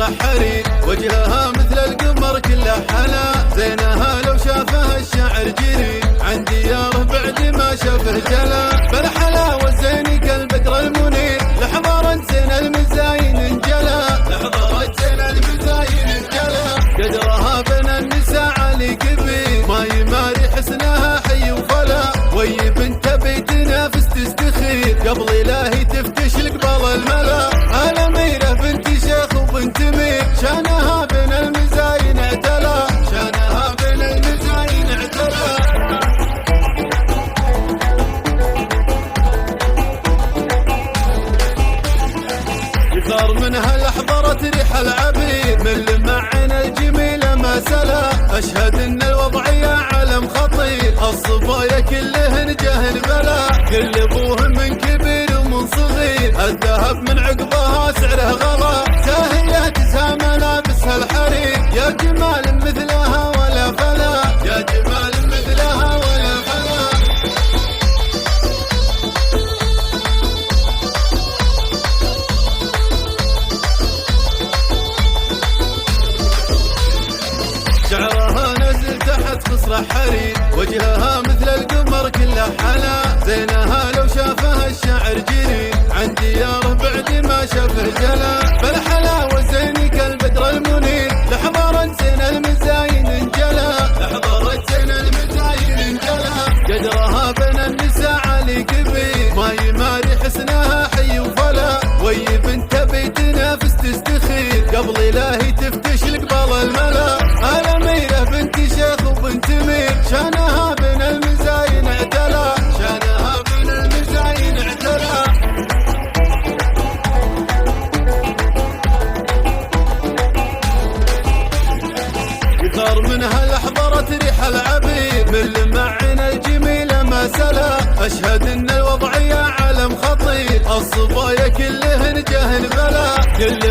كله حرير، وجهها مثل القمر كله حلا، زينها لو شافها الشعر جري، عن دياره بعد ما شافه جلا، بالحلاوة الزين كالبدر المنير، لحضرت زين المزاين انجلا، لحضرت زين المزاين انجلا، قدرها بين النساء علي كبير، ما يماري حسنها حي وفلا، وي بنت بيت نافس تستخير، قبل الهي تفتش القبال الملا، الأميرة بنت شيخ وبنت مير، شانها بين المزاين اعتلا، شانها بين المزاين اعتلا. يثار منها الأحضرة ريح العبير، من لمعن الجميلة ما سلا، أشهد إن الوضعية عالم خطير، الصبايا كلهن جهن بلا، كل أبوهم من كبير ومن صغير، الذهب من عقبها سعره غلا، ساهية تسها ملابسها الحرير، يا جمال مثلها ولا فلا، يا جمال مثلها ولا فلا. شعرها نزل تحت خصرة حرير، وجهها مثل القمر كله حلا، زينها لو شافها الشعر جري، عن دياره بعد ما شافه جلا، بالحلاوة الزين كالبدر المنير، لحضرت زين المزاين انجلا، لحضرت زين المزاين انجلا، قدرها بين النساء علي كبير، ما يماري حسنها حي وفلا، وي بنت بيت نافس تستخير، قبل الهي تفتش القبال الملا، الأميرة بنت شيخ وبنت مير، شانها بين المزاين اعتلا، شانها بين المزاين اعتلا. يثار منها الأحضرة ريح العبير، من لمعن الجميلة ما سلا، أشهد إن الوضعية عالم خطير، الصبايا كلهن جهن بلا، كل